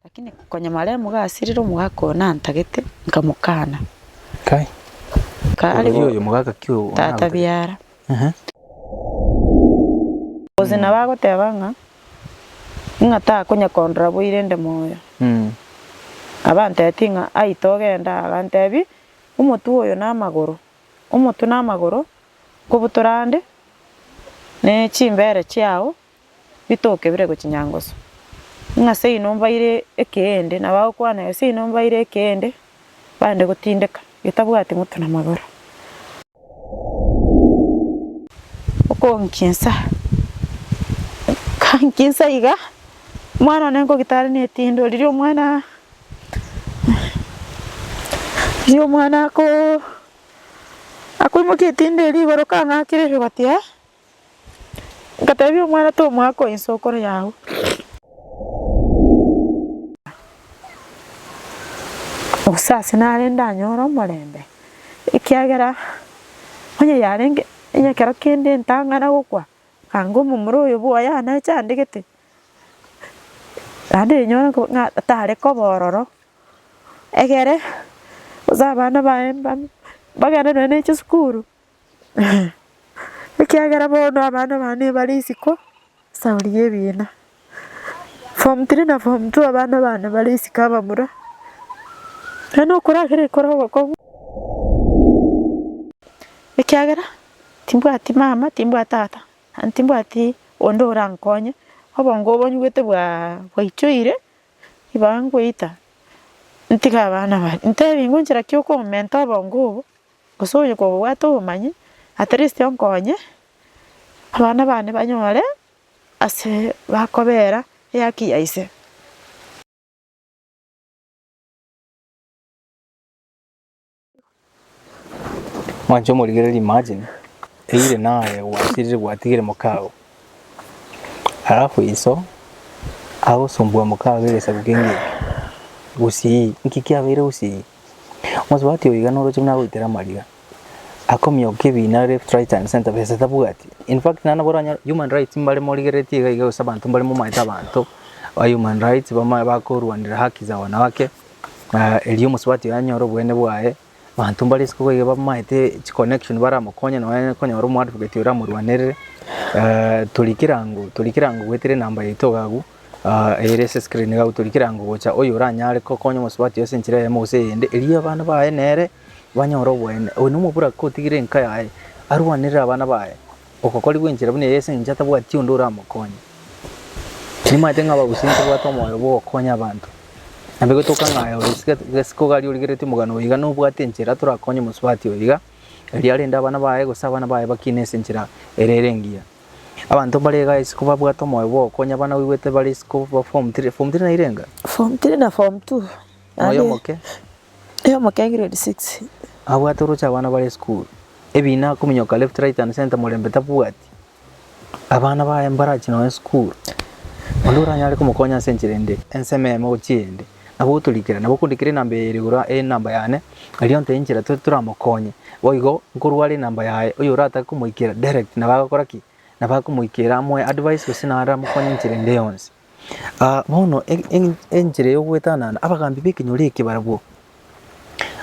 Lakini kwenye maremu gasiriro mugakona ntagete nkamukana. Kai. Kali yo mugaka kyo tata byara. Ozina bago tebanga. Ngata kunya kondra bwirende moyo. Abante tinga aitogenda agantebi umutu oyo namagoro. Umutu namagoro kubuturande ne chimbere chiao bitoke bire gukinyangoso. Ngase inomba ire ekende nabaho kwana yase inomba ire ekende bande gutindeka gitabwate mutu namagoro. Okonkinsa kankinsa iga mwana nengo gitari netindo lirio mwana ako imukitinde libaro kanga kirejo batia ngatabi omwana to mwako insokoro yawo osase narenda nyoro molembe ikiagera onye yarenge enyakera kende ntangana gukwa kango mumuro oyo bwoya na chandegete ande nyoro ko tare ko bororo egere uzabana baemba bagana nene cy'skuru ikiagera bono abana bane bari isiko sauriye bina form 3 na form 2 abana bane bari isika bamura hano kurakere koro ko ikiagera timbwati mama timbwatata antimbwati ondo rankonye obongo bonyugete bwa ichoire ibango ita ntika abana ba ntebi ngunjira kyoko mento bongo gosoye ko wato manye at least onkonye abana bane banyore ase bakobera yaki yaise mwanjo muligere imagine eire naye wasirire gwatigire mukao alafu iso aho sumbua mukao geresa kugenge gusi nkikia bere usi mwazo bati oigana oro chimna gutera mariga akomyo kebina left right and center bese tabugati in fact nana boranya human rights mbale moligereti gaiga usabantu mbale mu maita bantu wa human rights bama bakorwanira haki za wanawake eliyo muswati yanyoro bwene bwae bantu mbale siko gaiga bamaite connection bara mukonya no konya oro mu advocate ora mu rwanere tulikirango wetere namba yitogagu erese screen ga tulikirango gocha oyo ranyare ko konyo muswati yose nchira ya mose ende eliyo abana bae nere banyoro bwene ono mubura ko tigire nka yae arwanira abana bae okokori gwenjira bune yese njata bwati ndura mukonya nimate ngaba usinze bwatomoyo bo konya abantu ambego tokangayo gesiko gali uligereti mugano yiga no bwate nchira turakonye muswati oyiga eli arenda abana bae gosabana bae bakinese nchira ererengia abantu balega isiko babwatomoyo bo konya bana wiwete bali isiko form 3 na irenga form 3 na form 2 oyo moke eyo moke grade 6 abwatoro cha bana bali school ebina kuminyoka left right and center molembe tabwati abana bae mbarachi no school ondura nyale kumukonya senchirende enseme ochinde nabo tulikira nabo kundikire namba erigura namba yane aliyo ntenjira turamukonye boigo nkurwali namba yae oyo rata kumuikira direct nabagakora ki nabakumuikira amwe advice gusinara mukonye nchirende yonse bono enjire yo gwetana abagambi bikinyoleke barabwo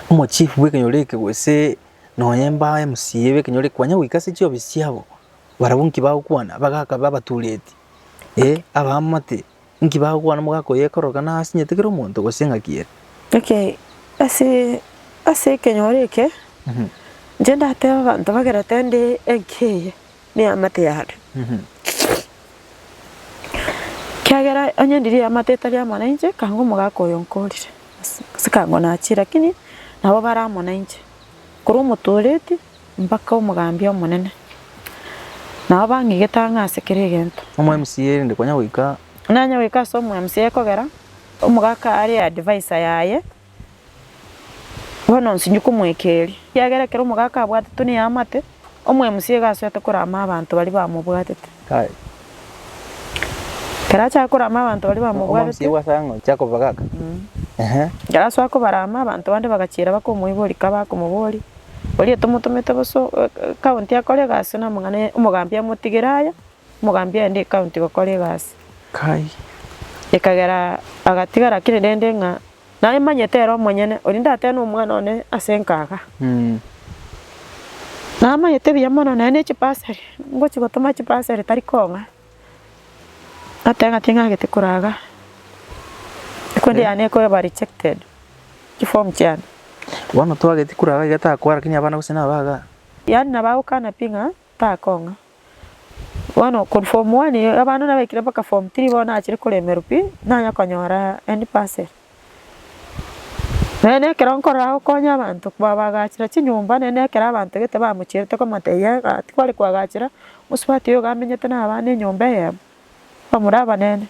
umo chief bikinyoleke gwese no yemba MCA bikinyoleke kwanya wikase cyo bisiabo barabunki bagukwana bagaka babatuleti abamate nkibagwana mugako yekoroga nasinyetegera umuntu gosenga kiera okay ase kenyoreke njenda ateba abantu bagera tende enkeye ni amate yare kyagera onyendiri amate tari amana inje kango mugako yonkorire sikango nachira kini nabo baramona inje kuri umutuleti mpaka umugambi omunene nabo bangigeta sekere gento omo MCA ndi kwanya wika nanya wika so mu MCA kogera umugaka ari advisor yaye bono nsinyuko mwekeri yagera kero umugaka abwate ni amate omu MCA gaswete kurama abantu bali bamubwatete kai keracha kurama abantu bali bamubwatete MCA wasango chako bagaka gara swako barama abantu bande bagakira bakomuyibori kabakomubori bali tumutumete boso county yakole gasuna mungane umugambi amutigiraya umugambi ende county gakole gasi kai ikagera agatigara kire ndende nga na imanyetero mwenyene orinda ate no mwana one asenkaga na amanyete biyamono na ne chipaseri ngo chigotoma chipaseri tari konga atenga tinga gete kuraga kwende ane ko ba rejected form chan wana to ageti kuraga gata kwara kinya bana gusena baga yani nabao kana pinga ta konga wano conform 1 abana na bekira baka form 3 bona akiri kulemerupi nanya konyora endi passer nene kera nkora konya abantu babagakira kinyumba nene kera abantu gete bamuchirete ko mateya ati kwali kwagakira uswati yo gamenyete na abana nyumba ye bamuraba nene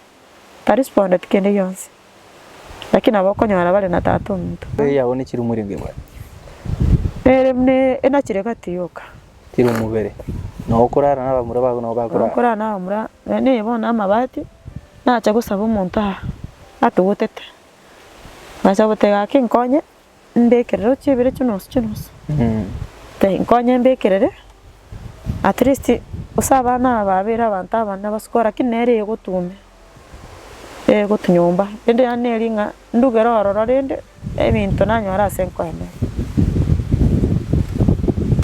tarisponde tikende yonse lakini abakonyora bale na tatu muntu yabone kiri umuringe bwa mne enakire gatiyoka kiri umubere no kurara n'abamura bago no bakora kurara n'abamura nene yabona amabati nacha gusaba umuntu atubutete Masa butega kinkonye mbekerero chibire cyunusu te inkonye mbekerere at least usabana babera abantu abana baskora kinere yogutume gutunyumba ende yaneringa ndugero ororo rende ebintu nanyora senkwene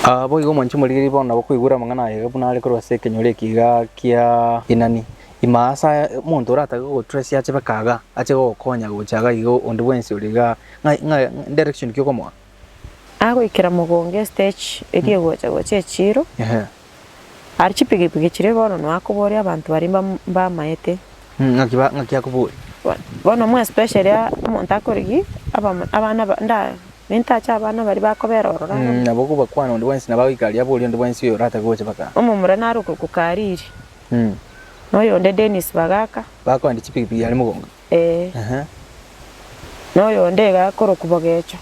abo igo manchi muri bona bokwigura mangana yega bunale ko baseke nyore kiga kia inani imasa muntu urata go stress yache bakaga ache go konya gucaga igo ondi wensi uriga nga direction kyo komo ago ikira mugonge stage egiye gocha chiro archipigi chire bono no akubori abantu bari ba maete ngakiya kuburi bono mo especially umuntu akorigi abana nda Mintacha abana bari bakobera orora nabo kuba kwana ondi wensi nabawikali abo ondi wensi yo urata gocha baka umumura naruko kukariri Noyo nde Dennis bagaka bako ndi chipigi yali mugonga noyo ndega koro kubogecho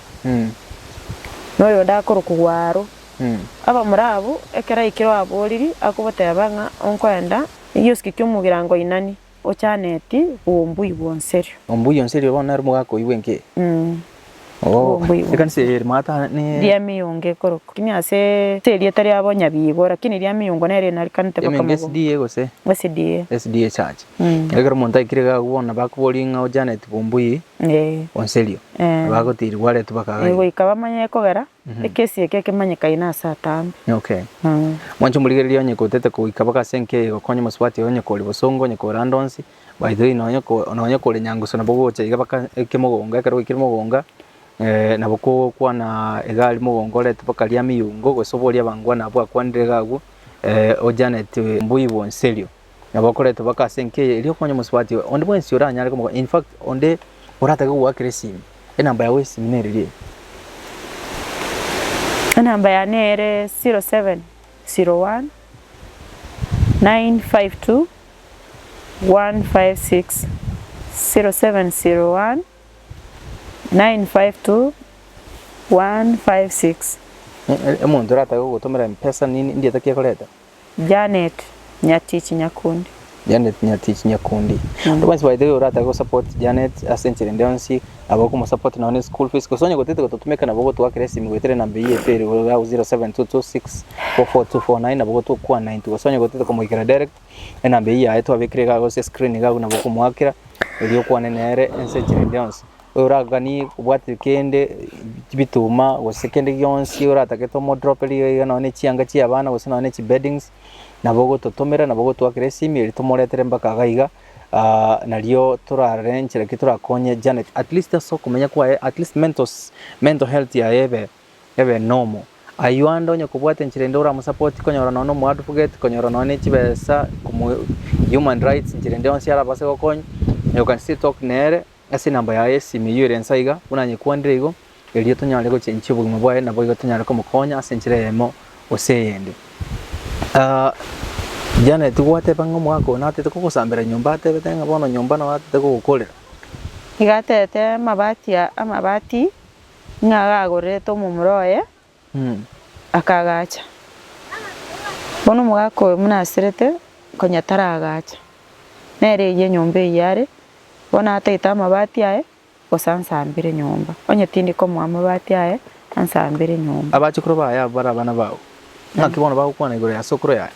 noyo ndakoro kugwaro aba murabu ekera ikiro aboliri akubota yabanga onkwenda yuski kyumugira ngo inani ochaneti umbuyi bonserio umbuyi onserio bona rumo gako iwenke ikanse mata ni dia miyonge koro kimya se seria tari abonya bigo lakini dia miyongo nere nari kante bakamo SDA gose SDA charge egero monta ikirega ubona bakubolinga ojanet bombuyi onserio bagotiri wale tubakaga ego ikabamanye kogera ekesi ekeke manyeka ina satambe okay mwancho muligereria nyeko tete ko ikabaka senke gokonye muswati onye ko libosongo nyeko randonsi by the way nonye ko lenyanguso nabogocha igabaka ekemogonga karo ikirimogonga naboko kwana egali mugongole tupakalia miyungo gosobolia bangwa nabo akwandega gu ojanet mbuyi bonserio nabokole tubaka senke iliyo konye muswati onde bwensi oranya ko in fact onde orata go wakresim enamba yawe simineri enamba ya nere 0701 952 156 0701 952 156 Emuntu rata go gutomera mpesa nini ndiye takia koleta Janet Nyatich Nyakundi Ndobasi by the way rata go support Janet asenchire ndonsi abako mu support na school fees ko sonye gotete gotumeka nabo twakire simu gwetere namba yeferi 0722644249 nabo to kwa 90 ko sonye gotete ko muikira direct namba ya eto abikire ga go screen ga nabo ko mwakira iliyo kwa nenere ensenchire ndonsi uragani ubwati kende bituma wasekende yonsi urataketo mo drop iliyo none chianga chi abana wose none chi beddings nabogo totomera nabogo twakire simu iri tomoretere mbaka gaiga nalio turarenchera kiturakonye Janet at least so kumenya kwa at least mental health ya ebe normal ayuando nya kubwate nchire ndora mu support konyora nono mu advocate konyora none chibesa ku human rights nchire ndonsi ara base gokonye you can still talk nere ase namba ya simu yure nsaiga unanye kwandire igo elio tonyale go chenchi bugimo bwae nabo igo tonyale ko mukonya asenchire emo oseyende Janet gwate bango mwako na tete ko kusambira nyumba tebe tenga bono nyumba na tete ko gukorera igatete amabati ngaga goreto mumuroye akagacha bono mwako munasirete konyatara agacha nere ye nyumba yare bona ateta amabati aye osansambire nyumba onye tindi ko amabati aye ansambire nyumba abachikuro baya barabana bawo nakibona bawo kwana igore asokuro yaye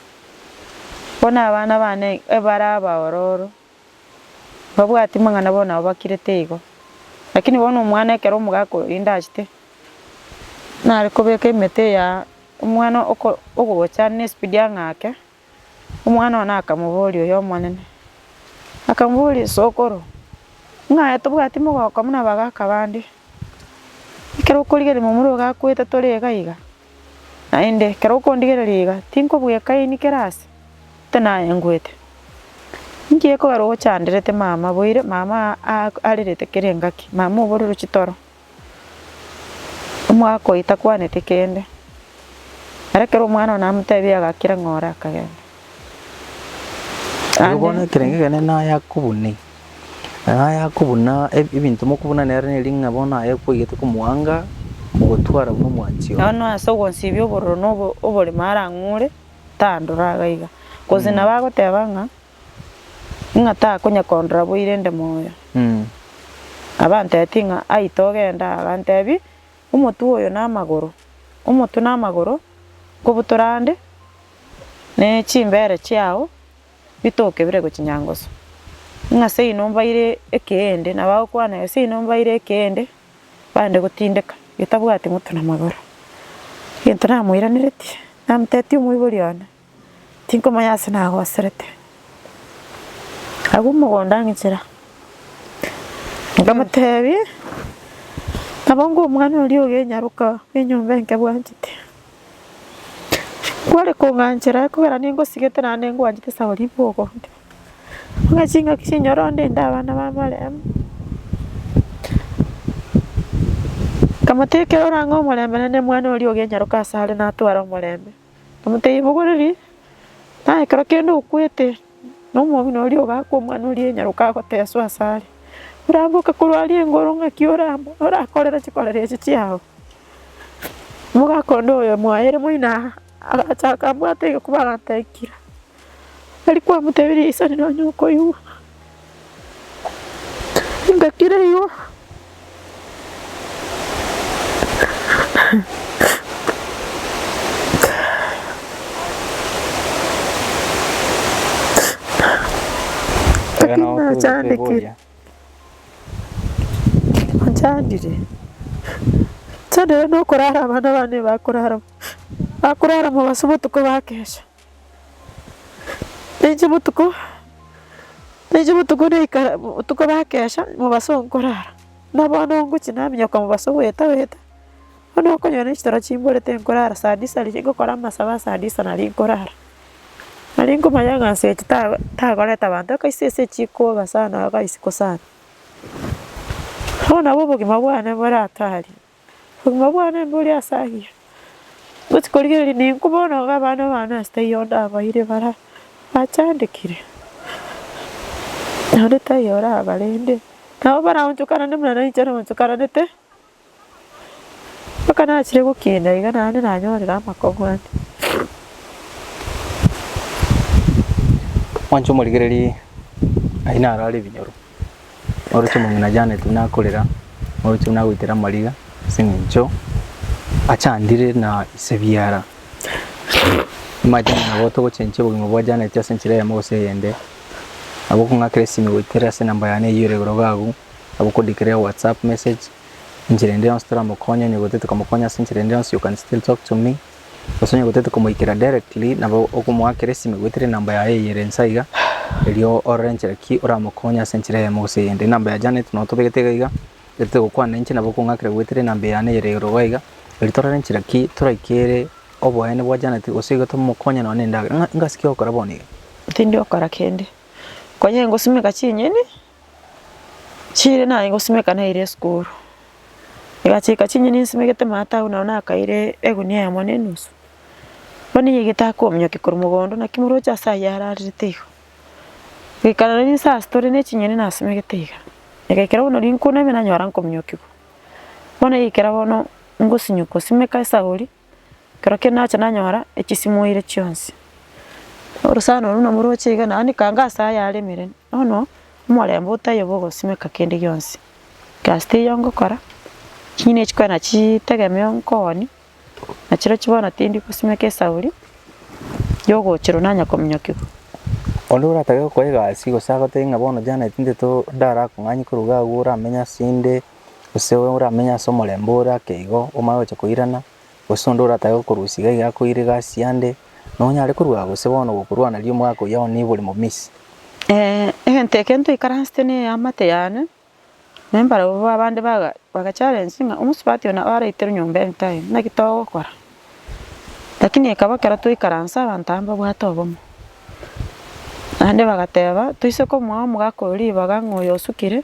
bona abana bane ebaraba ororo babwati mang'ana bona bakirete igo lakini bona omwana ekero omogako indachite nare kobeka emete ya omwana ogocha ne speed yang'ake omwana ona akamubori oyo omonene akamubori sokoro ng'aye tobwati mogoko muna bagaka bande ekero okorigeri momuro gakwete torega iga naende ekero okondigereria iga tinkobweka ini kerasi tenaye ngwete ngiye kogera ochanderete mama boire mama arerete kerengaki mama oborero chitoro omwaka oita kwanete kende arekero omwana namutebia agakira ng'ora akagenda Agobona kirengegene nayakubune ebintu mokubuna nere neringa bona ayekwigete kumuanga ogotwara buno mwanchio no ase ogonsibia obororo no obore mara ng'ure tandora gaiga kozina bagoteba ng'a takonya kondora boire nde moyo abanteti ng'a aito ogenda agantebi omotu oyo namagoro omotu namagoro kobutorande ne chimbere chiao bitoke bire gochinyangoso ng'a sei nombaire ekende na bagokwana sei nombaire ekende bande gotindeka getabwati motu namagoro gento namoiranereti namteti omoibori ona tinkomanya ase nagoserete ago mogonda ng'echera ngamotebi nabongo omwana oria ogenyaruka enyomba enke bwanchete kware kong'anchera kogera ningosigete naende ngwanchete saori bogonde ng'achinga kisinyoronde nde abana ba marembe kamotekera orang'a omorembe nende mwana oria ogenyaruka ase are natwara omorembe kamotei bogoreri naye kero kende okwete nomomino oria ogaka omwana oria enyaruka agoteswa ase are oramboka korwaria engoro ng'aki oramba orakorera chikorera echi chiao mogakonde oyo mwaere moina agachaka mbwate iga kuba agantaikira ari kwamutebirie isani nonya okoigwa ngakire igo Chandire chandire no korara abana bane bakorara mu basubutuko bakesha neje butuko neikara butuko bakesha mu basonkorara nabona nguchi namyoka mu basubweta ono konyona chitara chimborete nkorara sadisa ligokora masaba sadisa nari nkorara nari nkomanya nse tagoreta abantu kaisese chikoga sana akaisiko sana ona bobo gimabwane baratari bugimabwane mburi asagia gutkorigeri ni nkubona abana stay onda abaire bara bachandikire nade tayora abalende nabo baraunchukana nemuna ichara unchukana nete bakana chire gukinda iga nane nanyorera amakogwani wancho morigereri aina arari binyoro orucho mungina jane tunakorera orucho nagwitera mariga singincho achandire na isebiara imagine nabo to gochenche bugimo bwa jane tya senchire ya mose yende abo kungakire simi gwitera se namba yane yure gorogagu abo kodikere WhatsApp message njirende on stra mokonya nyogotete kamokonya senchirende on, you can still talk to me basonye gotete komoikira directly nabo okumwakire simi gwitire namba ya yere nsaiga elio orange ki oramokonya senchire ya mose yende namba ya Janet no tobegete iga erite gukwana nche nabo kungakire gwitire namba yane yere goroga eritora nchira ki turaikere obwene bwa Janet osiga tomokonya no nenda ngasikio okora boni tindi okora kende konye ngosumika chinyeni chire na ngosumika na ire school igachika chinyeni simegete mata unaona akaire egunia ya mone nusu boni yigita komnyo kikoromogondo na kimurocha sayara ritego ikana ni sa story ne chinyeni na simegete iga igekera bono rinkuna mena nyora nkomnyo kigo bona yikera bono ngosinyuko simeka sauri kero kenacha nanyora echisimuire chionsi orusano runo muroche iga nani kanga saya alemire no mwarembo tayobogo simeka kende gyonsi kasti yongo kora kine chikwa na chitegemeo nkoni na chiro chibona tindi kusimeka sauri yogo chiro nanya komnyo kigo Ondura tage ko egasi go sago tenga bono Janet ndeto ndara kunganyi kuruga gura menya sinde usewe uramenya somo lembura keigo umawe chakoirana usondura tage kurusiga ya kuiriga siande nonya ari kuruga go sebono gukurwana lyo mwako yao ni buli mu miss ente kento ikaraste ne amate yane nembara bo abande baga challenge nga umusipati ona araitero nyombe time na kitogo kora lakini ekabakera tuikaransa abantamba bwatobomo ande bagateba tuise ko mwa mugakori baga ngoyo sukire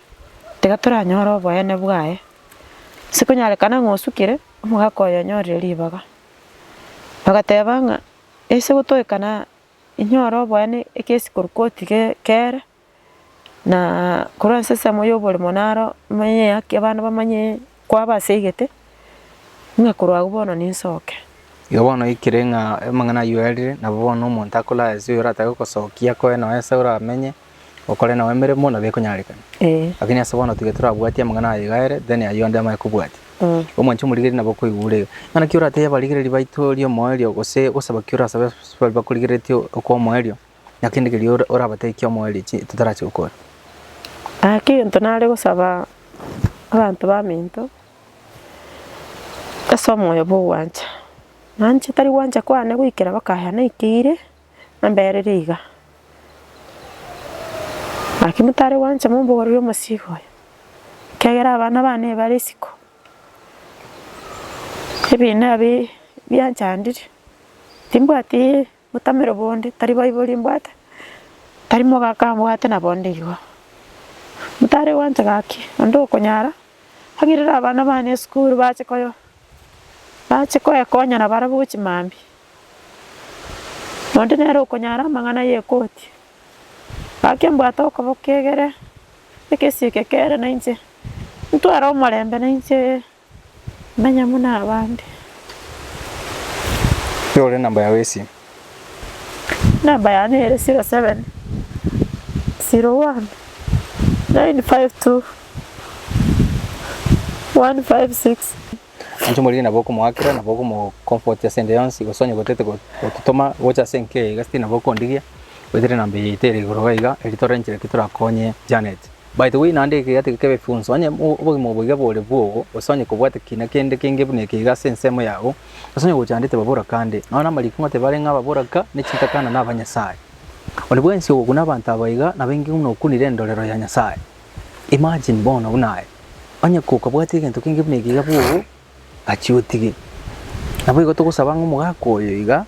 tiga turanyora boyene bwaye sikunyalekana ngosukire mugakoyo nyorire libaga bagateba nga ese gutoikana inyoro boyene ekesi kurukoti kere na kuranse samo yobole monaro manye yake abana bamanye kwa baseigete nga kurwa gubono ninsoke yobona ikirenga mangana yuelire na bono umuntu akola ezio rata gukosokia ko na ese uramenye okole na wemere mona beko nyarikana lakini asabona tugetura bwati mangana yigaire then ayonde ama kubwati omuntu muligiri nabo koigure ngana kiura te yabaligiri baitorio moelio gose gosaba kiura sabe bakuligiri tio ko moelio nakindi giri ora batekio moelio tutarachi gukora kintu nari gusaba abantu baminto asomo yobo wanja nanje tari wanja kwane gwikira bakahana ikire amberere iga akimutare wanja mumbogorero musigo kegera abana bane barisiko ebina byanchandire timbwati mutamero bonde tari bayiboli mbwata tari mogaka mbwate na bonde igo mutare wanja gaki ando konyara hagirira abana bane school bache koyo konya na barabuchi mambi bonde nero konyara mangana ye koti akembwata ko bokegere ekesike kere na inche ntwara omulembe na inche manya muna abandi yore namba ya wesi namba ya ne 07 01 952 156 ancho muri na boko mwakira na boko mo comfort ya sendeonsi gosonye gotete gotutoma gocha senke gasti na boko ndigia wetire namba yitere goroiga editorenjere kiturakonye Janet by the way nande kigate kebe funso anye obo mo boga bole bwogo osonye kubwate kina kende kenge bune kiga sensemo yawo osonye gochandite babura kandi naona malikunga te barenga babura ka nechitakana na abanyasai olibwensi ogo kuna abantu abayiga nabengi uno kunire ndolero ya Nyasaye imagine bono unaye anye kuka bwate kintu kingi bune kiga bwogo achiutige nabo igo tugusaba ngumugakoyo iga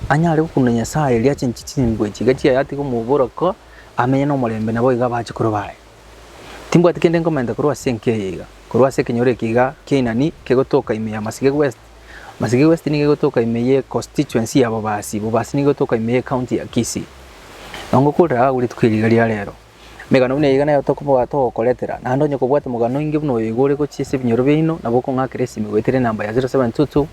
anyare kuno Nyasaye lya chinchichimbwe chigachi yati ko mubura ko amenye no mulembe nabo iga bachikuru bae timbwa tikende ngomenda kurwa senke yiga kurwa seke nyore kiga kinani kegotoka ime ya Masige West ni kegotoka ime ye constituency ya bobasi ni kegotoka ime ye county ya Kisii ngo kura uri twiriga lya rero megano bune yiga nayo tokuba tokoletera na ndonye kubwate mugano ingi buno yigore ko chise binyoro bino nabo ko ngakiresi migwetere namba ya 0722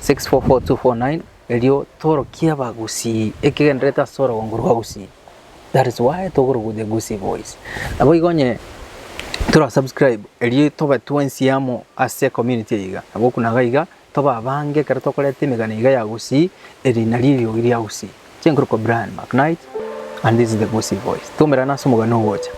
644249 elio toro kia bagusi ekigendreta soro ngurwa gusi. That is why togoro gude gusi voice nabo igonye tura subscribe elio toba tuensiamo ase community yiga nabo kunaga yiga toba bange karato kolete megana yiga ya gusi eri nalilio iri ya gusi chenkruko Brian McKnight and this is the Gusi voice tumera naso mugano wocha